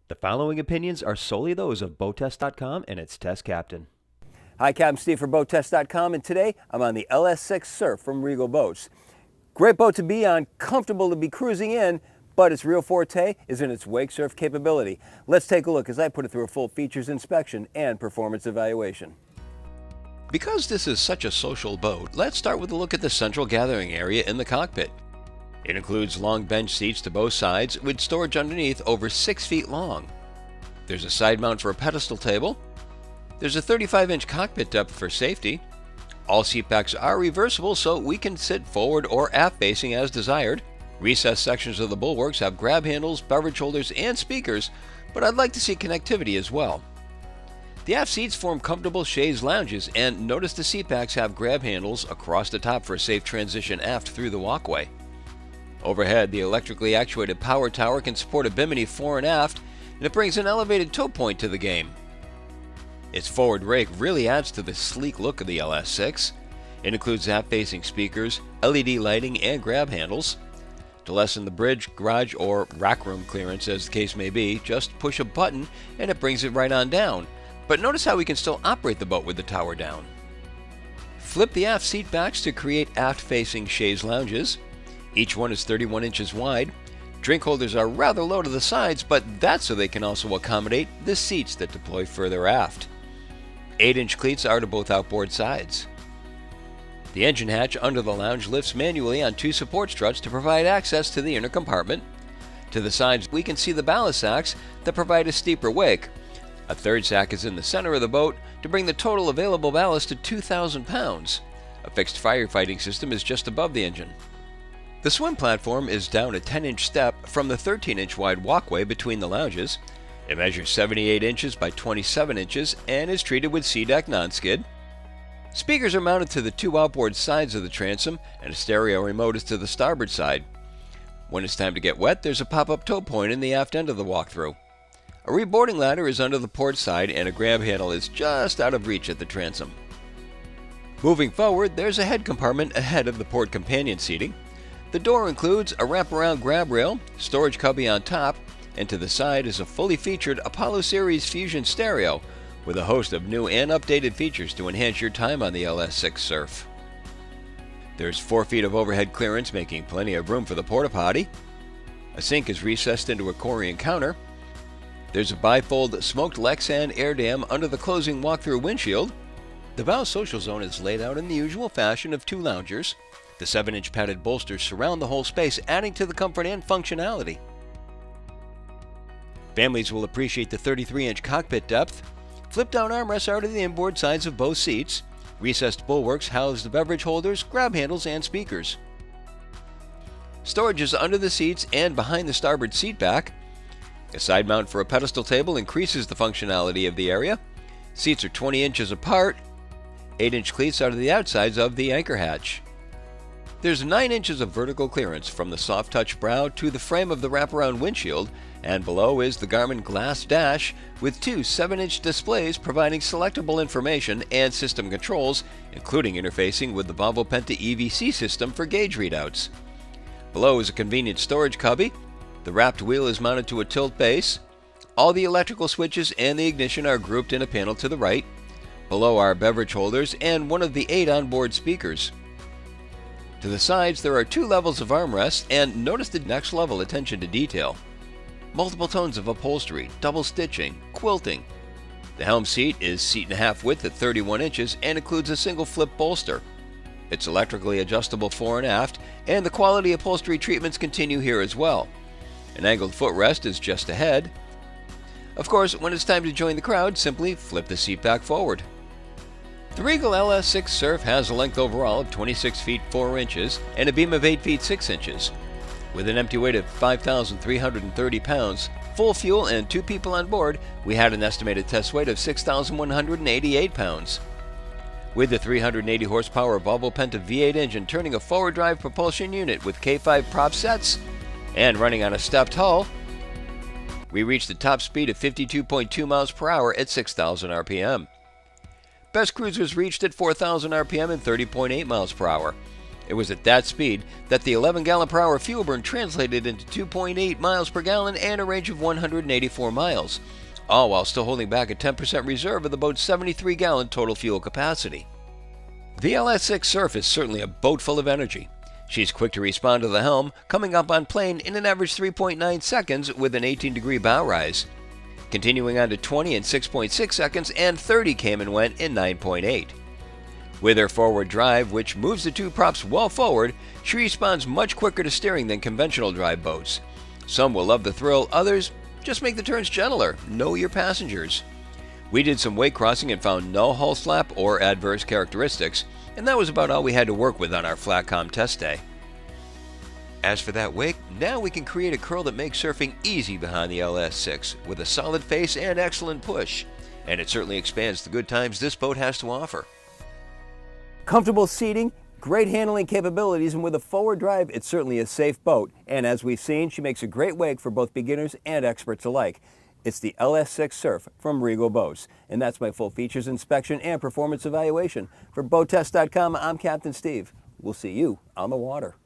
The following opinions are solely those of BoatTest.com and its test captain. Hi, Captain Steve for BoatTest.com, and today I'm on the LS6 Surf from Regal Boats. Great boat to be on, comfortable to be cruising in, but its real forte is in its wake surf capability. Let's take a look as I put it through a full features inspection and performance evaluation. Because this is such a social boat, let's start with a look at the central gathering area in the cockpit. It includes long bench seats to both sides with storage underneath over 6 feet long. There's a side mount for a pedestal table. There's a 35-inch cockpit depth for safety. All seat backs are reversible so we can sit forward or aft facing as desired. Recessed sections of the bulwarks have grab handles, beverage holders, and speakers, but I'd like to see connectivity as well. The aft seats form comfortable chaise lounges, and notice the seat backs have grab handles across the top for a safe transition aft through the walkway. Overhead, the electrically actuated power tower can support a bimini fore and aft, and it brings an elevated tow point to the game. Its forward rake really adds to the sleek look of the LS6. It includes aft-facing speakers, LED lighting, and grab handles. To lessen the bridge, garage, or rack room clearance, as the case may be, just push a button and it brings it right on down. But notice how we can still operate the boat with the tower down. Flip the aft seat backs to create aft-facing chaise lounges. Each one is 31 inches wide. Drink holders are rather low to the sides, but that's so they can also accommodate the seats that deploy further aft. 8-inch cleats are to both outboard sides. The engine hatch under the lounge lifts manually on 2 support struts to provide access to the inner compartment. To the sides, we can see the ballast sacks that provide a steeper wake. A third sack is in the center of the boat to bring the total available ballast to 2,000 pounds. A fixed firefighting system is just above the engine. The swim platform is down a 10-inch step from the 13-inch wide walkway between the lounges. It measures 78 inches by 27 inches and is treated with SeaDek non-skid. Speakers are mounted to the 2 outboard sides of the transom, and a stereo remote is to the starboard side. When it's time to get wet, there's a pop-up tow point in the aft end of the walkthrough. A reboarding ladder is under the port side, and a grab handle is just out of reach at the transom. Moving forward, there's a head compartment ahead of the port companion seating. The door includes a wraparound grab rail, storage cubby on top, and to the side is a fully featured Apollo Series Fusion stereo with a host of new and updated features to enhance your time on the LS6 Surf. There's 4 feet of overhead clearance, making plenty of room for the porta potty. A sink is recessed into a Corian counter. There's a bifold smoked Lexan air dam under the closing walk-through windshield. The bow social zone is laid out in the usual fashion of 2 loungers. The 7-inch padded bolsters surround the whole space, adding to the comfort and functionality. Families will appreciate the 33-inch cockpit depth. Flip-down armrests are to the inboard sides of both seats. Recessed bulwarks house the beverage holders, grab handles, and speakers. Storage is under the seats and behind the starboard seat back. A side mount for a pedestal table increases the functionality of the area. Seats are 20 inches apart. 8-inch cleats are to the outsides of the anchor hatch. There's 9 inches of vertical clearance from the soft touch brow to the frame of the wraparound windshield, and below is the Garmin glass dash with 2 7-inch displays providing selectable information and system controls, including interfacing with the Volvo Penta EVC system for gauge readouts. Below is a convenient storage cubby. The wrapped wheel is mounted to a tilt base. All the electrical switches and the ignition are grouped in a panel to the right. Below are beverage holders and one of the 8 onboard speakers. To the sides, there are 2 levels of armrests, and notice the next level attention to detail. Multiple tones of upholstery, double stitching, quilting. The helm seat is 1.5 feet width at 31 inches and includes a single flip bolster. It's electrically adjustable fore and aft, and the quality upholstery treatments continue here as well. An angled footrest is just ahead. Of course, when it's time to join the crowd, simply flip the seat back forward. The Regal LS6 Surf has a length overall of 26 feet 4 inches and a beam of 8 feet 6 inches. With an empty weight of 5,330 pounds, full fuel, and 2 people on board, we had an estimated test weight of 6,188 pounds. With the 380 horsepower Volvo Penta V8 engine turning a forward drive propulsion unit with K5 prop sets and running on a stepped hull, we reached a top speed of 52.2 miles per hour at 6,000 RPM. Best cruise was reached at 4,000 RPM and 30.8 miles per hour. It was at that speed that the 11-gallon-per-hour fuel burn translated into 2.8 miles per gallon and a range of 184 miles, all while still holding back a 10% reserve of the boat's 73-gallon total fuel capacity. The LS6 Surf is certainly a boat full of energy. She's quick to respond to the helm, coming up on plane in an average 3.9 seconds with an 18-degree bow rise. Continuing on to 20 in 6.6 seconds, and 30 came and went in 9.8. With her forward drive, which moves the two props well forward, she responds much quicker to steering than conventional drive boats. Some will love the thrill, others just make the turns gentler. Know your passengers. We did some wake crossing and found no hull slap or adverse characteristics, and that was about all we had to work with on our Flatcom test day. As for that wake, now we can create a curl that makes surfing easy behind the LS6 with a solid face and excellent push, and it certainly expands the good times this boat has to offer. Comfortable seating, great handling capabilities, and with a forward drive, it's certainly a safe boat. And as we've seen, she makes a great wake for both beginners and experts alike. It's the LS6 Surf from Regal Boats. And that's my full features inspection and performance evaluation. For BoatTest.com, I'm Captain Steve. We'll see you on the water.